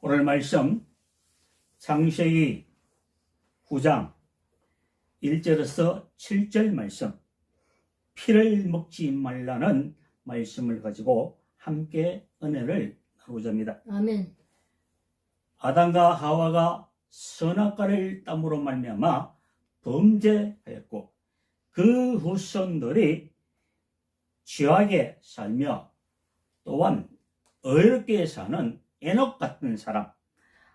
오늘 말씀 창세기 9장 1절에서 7절 말씀, 피를 먹지 말라는 말씀을 가지고 함께 은혜를 나누고자 합니다. 아멘. 아담과 하와가 선악과를 땀으로 말미암아 범죄하였고 그 후손들이 죄악에 살며 또한 어렵게 사는 에녹 같은 사람,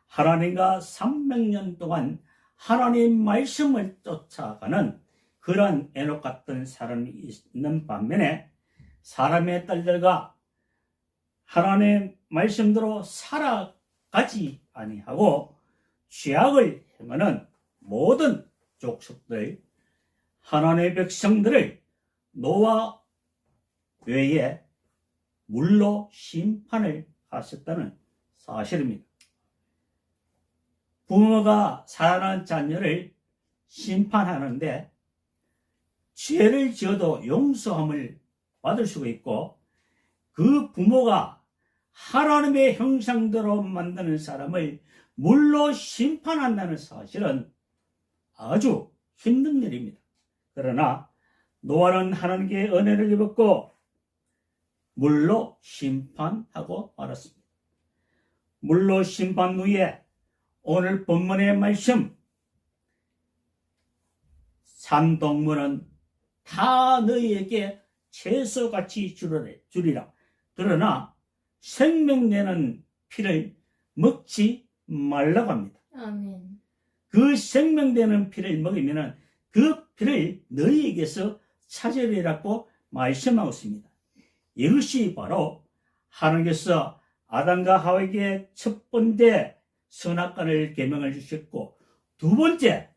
하나님과 300년 동안 하나님 말씀을 쫓아가는 그러한 에녹 같은 사람이 있는 반면에 사람의 딸들과 하나님의 말씀대로 살아가지 아니하고 죄악을 행하는 모든 족속들, 하나님의 백성들을 노아 외에 물로 심판을 하셨다는 사실입니다. 부모가 사랑하는 자녀를 심판하는데 죄를 지어도 용서함을 받을 수가 있고, 그 부모가 하나님의 형상대로 만드는 사람을 물로 심판한다는 사실은 아주 힘든 일입니다. 그러나 노아는 하나님께 은혜를 입었고 물로 심판하고 말았습니다. 물로 심판 후에 오늘 본문의 말씀, 산동물은 다 너희에게 채소같이 주리라. 그러나 생명내는 피를 먹지 말라고 합니다. 아멘. 그 생명되는 피를 먹으면 그 피를 너희에게서 찾으리라고 말씀하고 있습니다. 이것이 바로 하나님께서 아담과 하와에게 첫 번째 선악과를 계명을 주셨고, 두 번째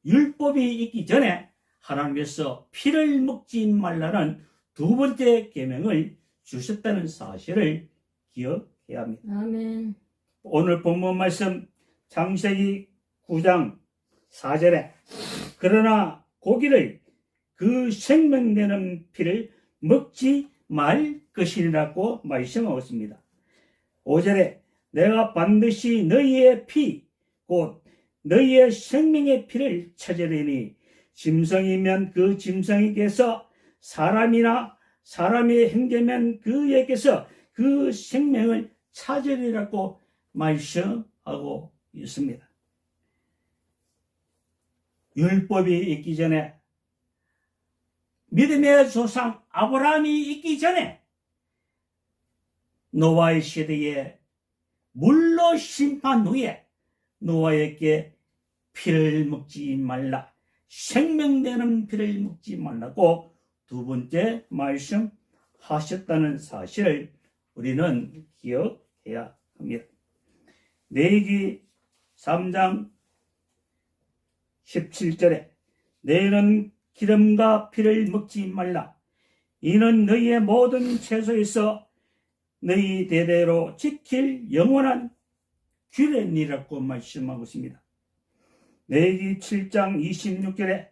율법이 있기 전에 하나님께서 피를 먹지 말라는 두 번째 계명을 주셨다는 사실을 기억해야 합니다. 아멘. 오늘 본문 말씀 창세기 9장 4절에 그러나 고기를 그 생명되는 피를 먹지 말 것이라고 말씀하고 있습니다. 5절에 내가 반드시 너희의 피 곧 너희의 생명의 피를 찾으리니 짐승이면 그 짐승에게서 사람이나 사람의 형제면 그에게서 그 생명을 찾으리라고 말씀하고 있습니다. 율법이 있기 전에, 믿음의 조상 아브라함이 있기 전에 노아의 시대에 물로 심판 후에 노아에게 피를 먹지 말라, 생명되는 피를 먹지 말라고 두 번째 말씀하셨다는 사실을 우리는 기억해야 합니다. 레위기 3장 17절에 너희는 기름과 피를 먹지 말라. 이는 너희의 모든 채소에서 너희 대대로 지킬 영원한 규례니라고 말씀하고 있습니다. 레위기 7장 26절에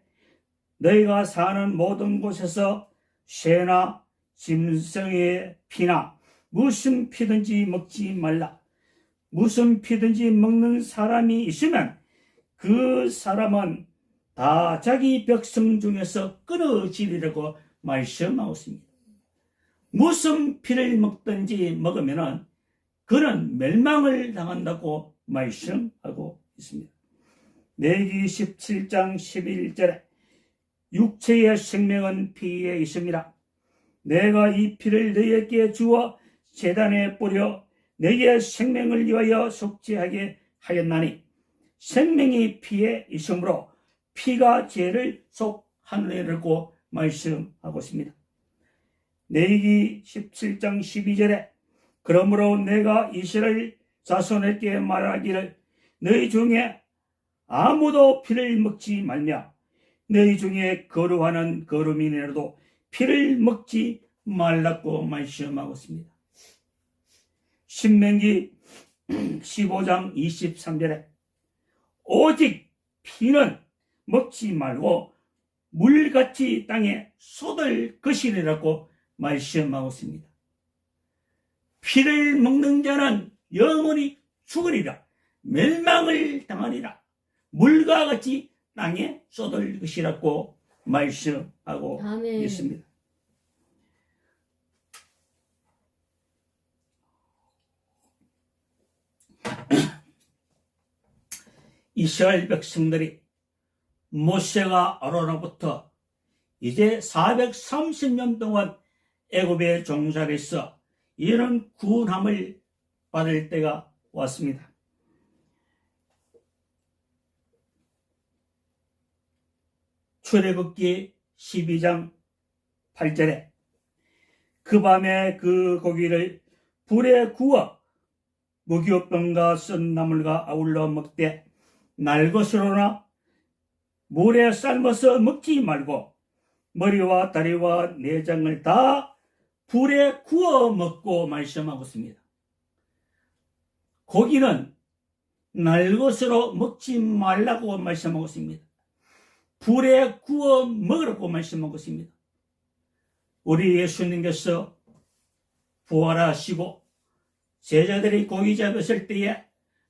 너희가 사는 모든 곳에서 새나 짐승의 피나 무슨 피든지 먹지 말라. 무슨 피든지 먹는 사람이 있으면 그 사람은 다 자기 백성 중에서 끊어지리라고 말씀하고 있습니다. 무슨 피를 먹든지 먹으면 그는 멸망을 당한다고 말씀하고 있습니다. 레위기 17장 11절에 육체의 생명은 피에 있습니다. 내가 이 피를 너희에게 주어 제단에 뿌려 너희의 생명을 위하여 속죄하게 하였나니 생명이 피에 있으므로 피가 죄를 속하느라고 말씀하고 있습니다. 레위기 17장 12절에 그러므로 내가 이스라엘 자손에게 말하기를 너희 중에 아무도 피를 먹지 말며 너희 중에 거루하는 거루민이라도 피를 먹지 말라고 말씀하고 있습니다. 신명기 15장 23절에 오직 피는 먹지 말고 물같이 땅에 쏟을 것이라고 말씀하고 있습니다. 피를 먹는 자는 영원히 죽으리라. 멸망을 당하리라. 물과 같이 땅에 쏟을 것이라고 말씀하고 아멘. 있습니다. 이스라엘 백성들이 모세가 아론으로부터 이제 430년 동안 애굽에 종살해서 이런 구원함을 받을 때가 왔습니다. 출애굽기 12장 8절에 그 밤에 그 고기를 불에 구워 무교병과 쓴 나물과 아울러 먹되 날것으로나 물에 삶아서 먹지 말고 머리와 다리와 내장을 다 불에 구워 먹고 말씀하고 있습니다. 고기는 날것으로 먹지 말라고 말씀하고 있습니다. 불에 구워 먹으라고 말씀하고 있습니다. 우리 예수님께서 부활하시고 제자들이 고기 잡았을 때에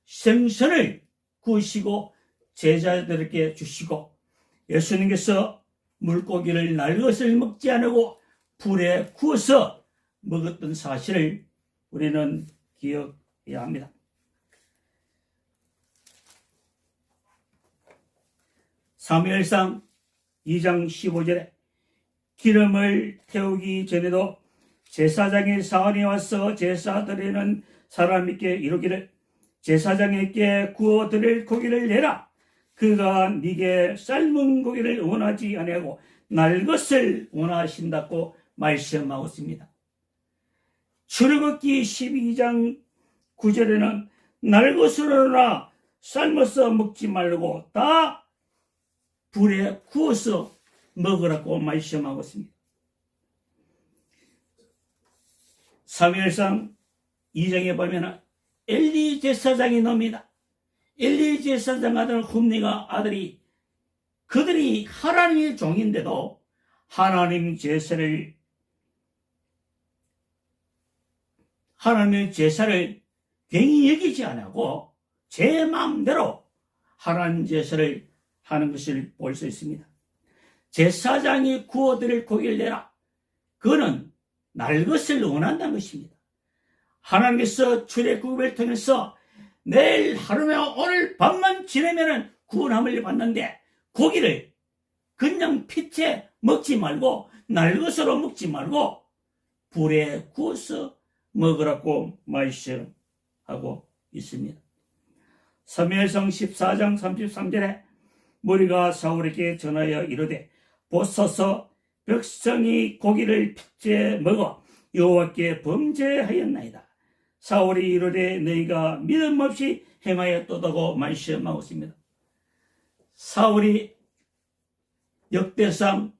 생선을 구우시고 제자들에게 주시고 예수님께서 물고기를 날것을 먹지 않고 불에 구워서 먹었던 사실을 우리는 기억해야 합니다. 사무엘상 2장 15절에 기름을 태우기 전에도 제사장의 사원이 와서 제사 드리는 사람에게 이르기를 제사장에게 구워 드릴 고기를 내라. 그가 네게 삶은 고기를 원하지 아니하고 날것을 원하신다고 말씀하고 있습니다. 출애굽기 12장 9절에는 날것으로나 삶아서 먹지 말고 다 불에 구워서 먹으라고 말씀하고 있습니다. 사무엘상 2장에 보면 엘리 제사장이 놉니다. 엘리 제사장 아들 흠니가 아들이 그들이 하나님의 종인데도 하나님의 제사를 괜히 여기지 않고 제 마음대로 하나님 제사를 하는 것을 볼 수 있습니다. 제사장이 구워드릴 고기를 내라. 그거는 날것을 원한다는 것입니다. 하나님께서 출애굽을 통해서 내일 하루며 오늘 밤만 지내면 구원함을 받는데 고기를 그냥 피채 먹지 말고 날것으로 먹지 말고 불에 구워서 먹으라고 말씀하고 있습니다. 사무엘상 14장 33절에 무리가 사울에게 전하여 이르되 보소서 백성이 고기를 피째 먹어 여호와께 범죄하였나이다. 사울이 이르되 너희가 믿음 없이 행하였도다고 말씀하고 있습니다. 사울이 역대상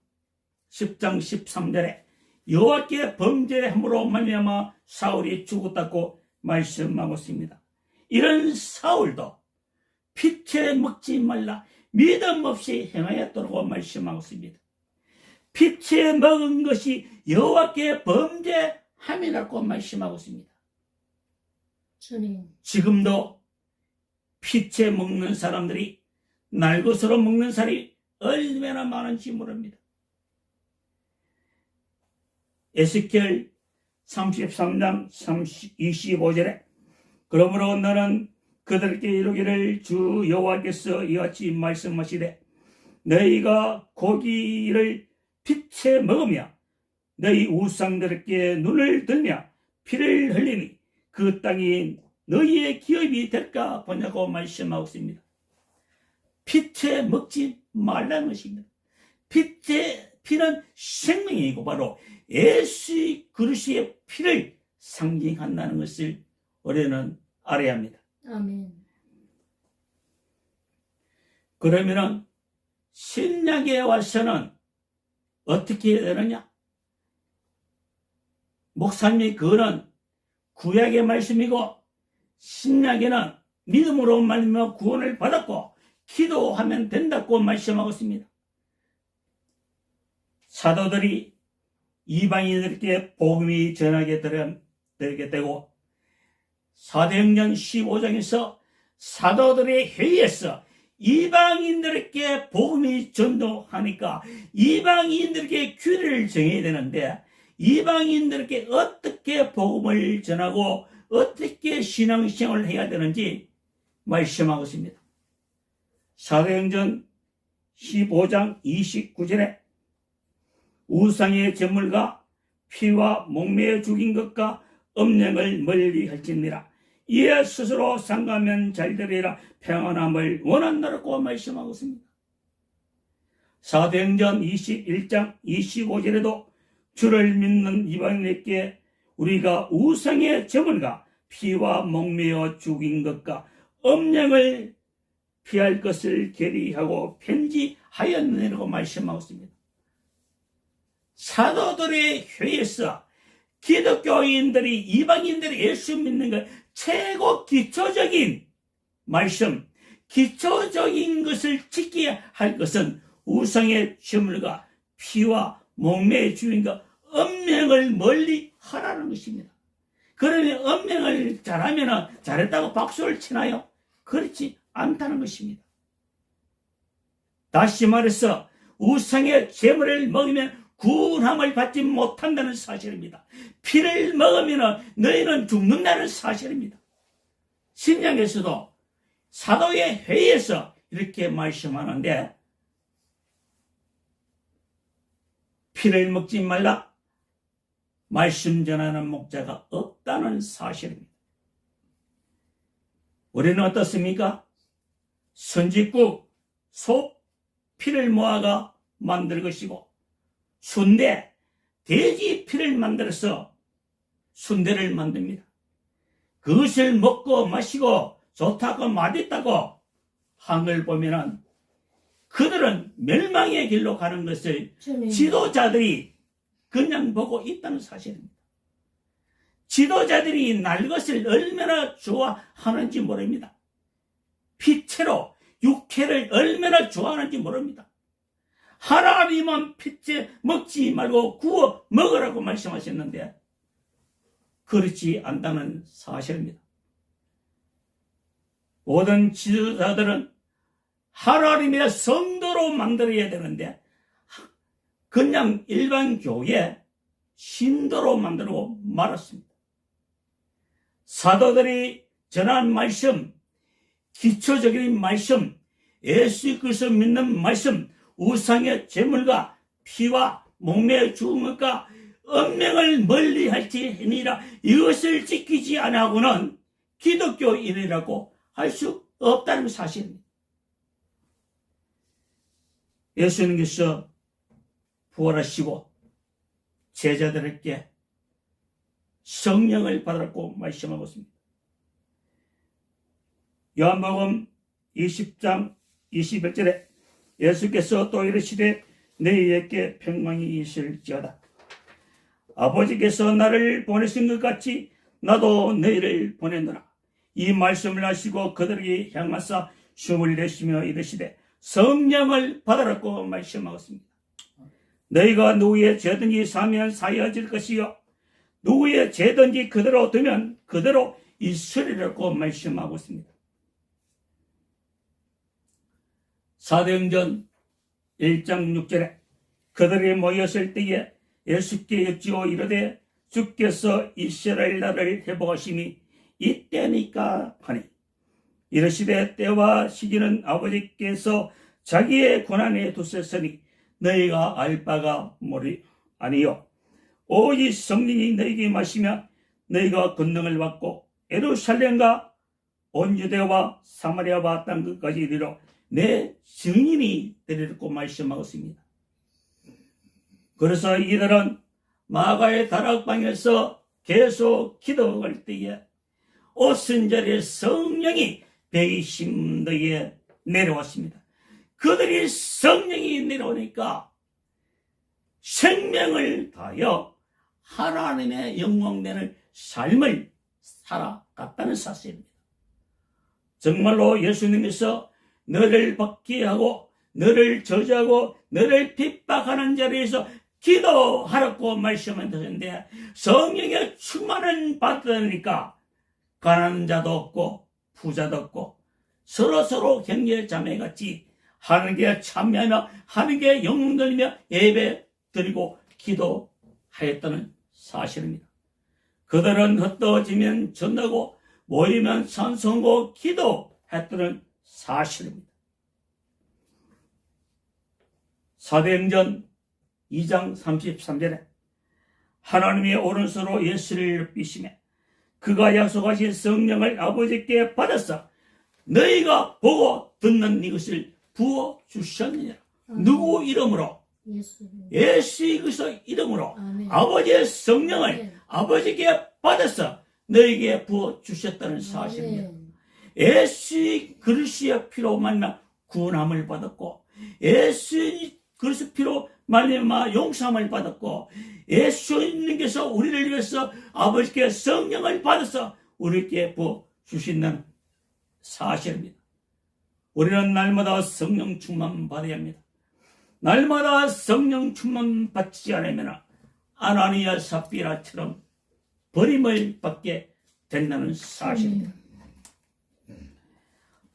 10장 13절에 여호와께 범죄함으로 말미암아 사울이 죽었다고 말씀하고 있습니다. 이런 사울도 피채 먹지 말라 믿음 없이 행하였다고 말씀하고 있습니다. 피채 먹은 것이 여호와께 범죄함이라고 말씀하고 있습니다. 주님. 지금도 피채 먹는 사람들이 날것으로 먹는 사람이 얼마나 많은지 모릅니다. 에스겔 33장 25절에 그러므로 너는 그들께 이르기를 주 여호와께서 이같이 말씀하시되 너희가 고기를 피채 먹으며 너희 우상들에게 눈을 들며 피를 흘리니 그 땅이 너희의 기업이 될까 보냐고 말씀하고 있습니다. 피채 먹지 말라는 것입니다. 피는 생명이고 바로 예수 그리스도의 피를 상징한다는 것을 우리는 알아야 합니다. 아멘. 그러면은 신약에 와서는 어떻게 되느냐? 목사님이 그거는 구약의 말씀이고 신약에는 믿음으로 말미암아 구원을 받았고 기도하면 된다고 말씀하고 있습니다. 사도들이 이방인들께 복음이 전하게 되게 되고 사도행전 15장에서 사도들의 회의에서 이방인들에게 복음이 전도하니까 이방인들에게 규례를 정해야 되는데 이방인들에게 어떻게 복음을 전하고 어떻게 신앙생활을 해야 되는지 말씀하고 있습니다. 사도행전 15장 29절에 우상의 제물과 피와 목매어 죽인 것과 음령을 멀리 할지니라. 이에 스스로 상가면 잘되리라 평안함을 원한다라고 말씀하고 있습니다. 사도행전 21장 25절에도 주를 믿는 이방인에게 우리가 우상의 제물과 피와 목매어 죽인 것과 음령을 피할 것을 결의하고 편지하였느냐고 말씀하고 있습니다. 사도들의 회의에서 기독교인들이 이방인들이 예수 믿는 것 최고 기초적인 말씀, 기초적인 것을 지켜야 할 것은 우상의 제물과 피와 목매의 주인과 음명을 멀리 하라는 것입니다. 그러면 음명을 잘하면 잘했다고 박수를 치나요? 그렇지 않다는 것입니다. 다시 말해서 우상의 제물을 먹으면 구원함을 받지 못한다는 사실입니다. 피를 먹으면 너희는 죽는다는 사실입니다. 신약에서도 사도의 회의에서 이렇게 말씀하는데 피를 먹지 말라 말씀 전하는 목자가 없다는 사실입니다. 우리는 어떻습니까? 선짓국 소 피를 모아가 만들 것이고 순대 돼지 피를 만들어서 순대를 만듭니다. 그것을 먹고 마시고 좋다고 맛있다고 한 걸 보면은 그들은 멸망의 길로 가는 것을 주님. 지도자들이 그냥 보고 있다는 사실입니다. 지도자들이 날 것을 얼마나 좋아하는지 모릅니다. 피채로 육회를 얼마나 좋아하는지 모릅니다. 하나님은 피채 먹지 말고 구워 먹으라고 말씀하셨는데 그렇지 않다는 사실입니다. 모든 지도자들은 하나님의 성도로 만들어야 되는데 그냥 일반 교회 신도로 만들고 말았습니다. 사도들이 전한 말씀, 기초적인 말씀, 예수 그리스도 믿는 말씀, 우상의 제물과 피와 목매어 죽은 것과 음명을 멀리 할지니라 이것을 지키지 아니하고는 기독교인이라고 할 수 없다는 사실입니다. 예수님께서 부활하시고 제자들에게 성령을 받았고 말씀하고 있습니다. 요한복음 20장 21절에 예수께서 또 이르시되 너희에게 평강이 있을지어다. 아버지께서 나를 보내신 것 같이 나도 너희를 보냈노라. 이 말씀을 하시고 그들에게 향하사 숨을 내쉬며 이르시되 성령을 받으라고 말씀하였습니다. 너희가 누구의 죄든지 사면 사여질 것이요 누구의 죄든지 그대로 두면 그대로 있으리라고 말씀하고 있습니다. 사도행전 1장 6절에 그들이 모였을 때에 예수께 여쭈어 이르되 주께서 이스라엘 나라를 회복하심이 이때니까 하니 이르시되 때와 시기는 아버지께서 자기의 권한에 두셨으니 너희가 알 바가 아니요 오직 성령이 너희에게 마시며 너희가 권능을 받고 예루살렘과 온 유대와 사마리아와 땅 끝까지 이르러 내 증인이 되리라고 말씀하고 있습니다. 그래서 이들은 마가의 다락방에서 계속 기도할 때에 오순절에 성령이 120도에 내려왔습니다. 그들이 성령이 내려오니까 생명을 다하여 하나님의 영광되는 삶을 살아갔다는 사실입니다. 정말로 예수님께서 너를 박해하고 너를 저주하고 너를 핍박하는 자리에서 기도하라고 말씀하셨는데 성령의 충만을 받으니까 가난한 자도 없고 부자도 없고 서로서로 형제 자매같이 하나님께 참여하며 하나님께 영광 돌리며 예배 드리고 기도하였다는 사실입니다. 그들은 흩어지면 전하고 모이면 찬송하고 기도했다는 사실입니다. 사도행전 2장 33절에 하나님의 오른손으로 예수를 높이시며 그가 약속하신 성령을 아버지께 받았어 너희가 보고 듣는 이것을 부어주셨느니라. 누구 이름으로? 예수 그리스도 이름으로 아멘. 아버지의 성령을 아멘. 아버지께 받아서 너에게 부어주셨다는 사실입니다. 예수 그리스도의 피로 말미암아 구원함을 받았고 예수 그리스도 피로 말미암아 용서함을 받았고 예수님께서 우리를 위해서 아버지께 성령을 받아서 우리에게 부어주신다는 사실입니다. 우리는 날마다 성령 충만 받아야 합니다. 날마다 성령 충만 받지 않으면 아나니아 삽비라처럼 버림을 받게 된다는 사실입니다.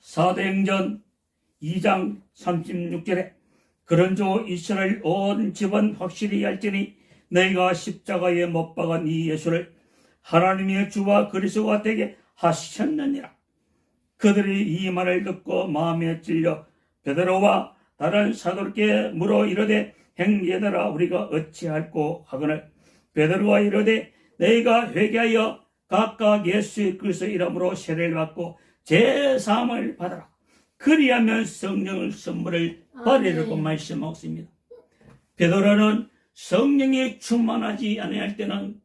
사도행전 2장 36절에 그런즉 이스라엘 온 집은 확실히 알지니 너희가 십자가에 못 박은 이 예수를 하나님의 주와 그리스도가 되게 하셨느니라. 그들이 이 말을 듣고 마음에 찔려 베드로와 다른 사도들께 물어 이르되 형제들아 우리가 어찌할꼬 하거늘 베드로가 이르되 너희가 회개하여 각각 예수 그리스도 이름으로 세례를 받고 제사함을 받아라. 그리하면 성령을 선물을 받으려고 말씀하셨습니다. 베드로는 성령이 충만하지 아니할 때는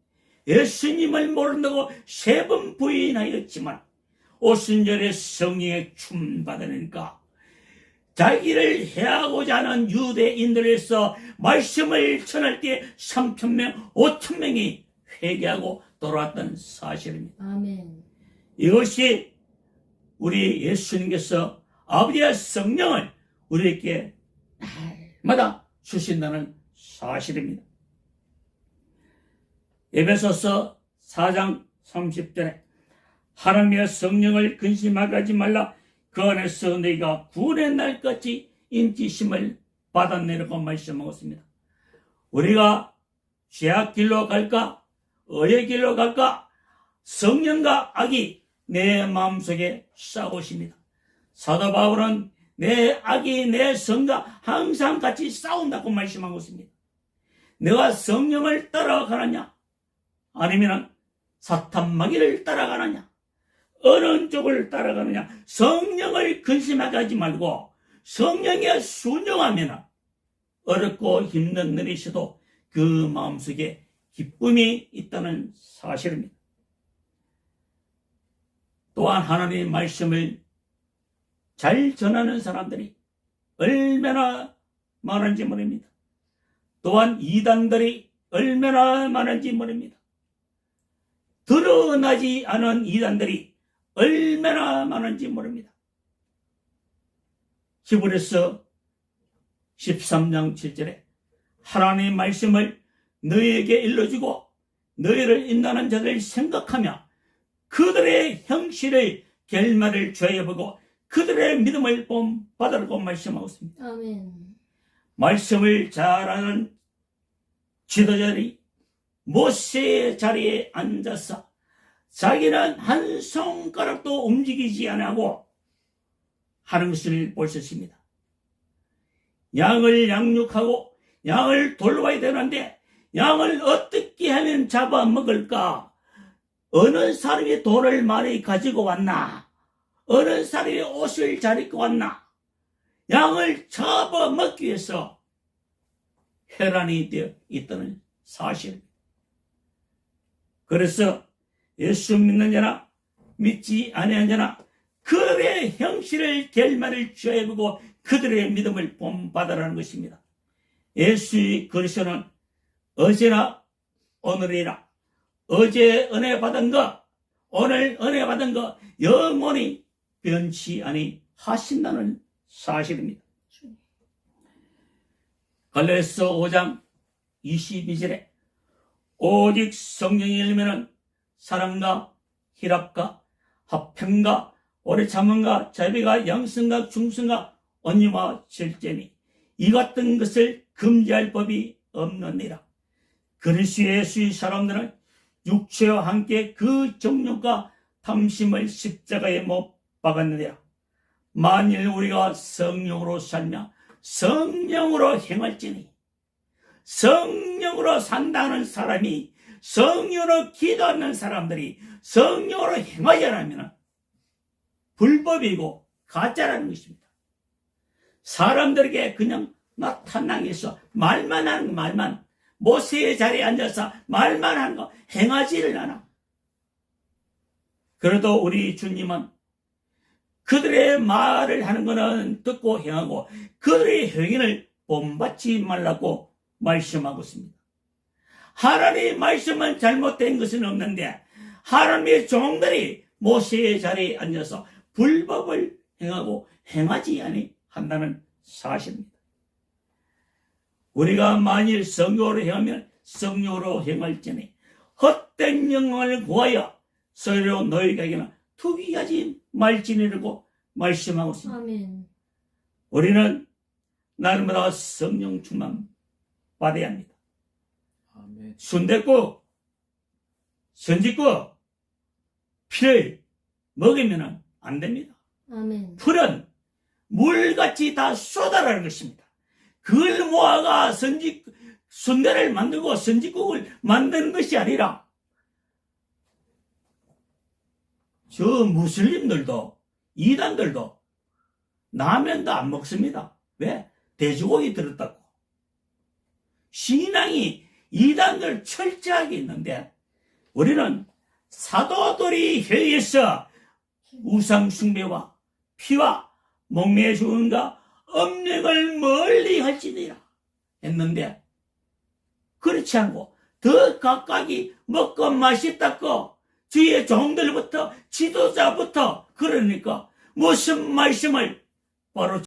예수님을 모른다고 3번 부인하였지만 오순절에 성령의 충만받으니까 자기를 해하고자 하는 유대인들에서 말씀을 전할 때 3,000명, 5,000명이 회개하고 돌아왔던 사실입니다. 아멘. 이것이 우리 예수님께서 아버지의 성령을 우리에게 날마다 주신다는 사실입니다. 에베소서 4장 30절에 하나님의 성령을 근심하게 하지 말라 그 안에서 너희가 구원의 날까지 인치심을 받았느라고 말씀하셨습니다. 우리가 죄악 길로 갈까 의의 길로 갈까 성령과 악이 내 마음속에 싸우십니다. 사도 바울은 내 악이 내 성과 항상 같이 싸운다고 말씀하고 있습니다. 내가 성령을 따라가느냐 아니면 사탄 마귀를 따라가느냐 어느 쪽을 따라가느냐 성령을 근심하게 하지 말고 성령에 순종하면 어렵고 힘든 일이 있어도 그 마음속에 기쁨이 있다는 사실입니다. 또한 하나님의 말씀을 잘 전하는 사람들이 얼마나 많은지 모릅니다. 또한 이단들이 얼마나 많은지 모릅니다. 드러나지 않은 이단들이 얼마나 많은지 모릅니다. 히브리서 13장 7절에 하나님의 말씀을 너희에게 일러주고 너희를 인도하는 자들을 생각하며 그들의 형실의 결말을 죄해보고 그들의 믿음을 본받으라고 말씀하고 있습니다. 아멘. 말씀을 잘 아는 지도자들이 모세의 자리에 앉아서 자기는 한 손가락도 움직이지 않고 하는 것을 볼 수 있습니다. 양을 양육하고 양을 돌봐야 되는데 양을 어떻게 하면 잡아먹을까? 어느 사람이 돈을 많이 가지고 왔나? 어느 사람이 옷을 잘 입고 왔나? 양을 잡아먹기 위해서 혈안이 되어 있다는 사실. 그래서 예수 믿는 자나 믿지 아니하는 자나 그들의 형실을 결말을 죄해보고 그들의 믿음을 본받으라는 것입니다. 예수 그리스도는 어제나 오늘이나 어제 은혜 받은 거 오늘 은혜 받은 거 영원히 변치 아니하신다는 사실입니다. 갈라디아서 5장 22절에 오직 성령이 열매는 사랑과 희락과 화평과 오래 참음과 자비가 양성과 중성과 온유와 실제니 이 같은 것을 금지할 법이 없느니라. 그리스도 예수의 사람들은 육체와 함께 그 정욕과 탐심을 십자가에 못 박았느니라. 만일 우리가 성령으로 살며 성령으로 행할지니, 성령으로 산다는 사람이, 성령으로 기도하는 사람들이 성령으로 행하지 않으면 불법이고 가짜라는 것입니다. 사람들에게 그냥 나타나기 위해서 말만 하는 거, 말만, 모세의 자리에 앉아서 말만 하는 거 행하지를 않아. 그래도 우리 주님은 그들의 말을 하는 것은 듣고 행하고 그들의 행위를 본받지 말라고 말씀하고 있습니다. 하나님의 말씀은 잘못된 것은 없는데 하나님의 종들이 모세의 자리에 앉아서 불법을 행하고 행하지 아니한다는 사실입니다. 우리가 만일 성령으로 행하면 성령으로 행할지니 헛된 영광을 구하여 서로 너희에게는 투기하지 말지니라고 말씀하고 있습니다. 아멘. 우리는 날마다 성령 충만 받아야 합니다. 아멘. 순댓국, 선짓국, 피를 먹으면 안 됩니다. 아멘. 풀은 물같이 다 쏟아라는 것입니다. 그걸 모아가 순대를 만들고 선짓국을 만드는 것이 아니라 저 무슬림들도 이단들도 라면도 안 먹습니다. 왜? 돼지고기 들었다고. 신앙이 이단들 철저하게 있는데 우리는 사도들이 회의에서 우상 숭배와 피와 목매의 죽음과 음력을 멀리 할지니라 했는데 그렇지 않고 더 가까이 먹고 맛있다고 주의 종들부터 지도자부터 그러니까 무슨 말씀을 바로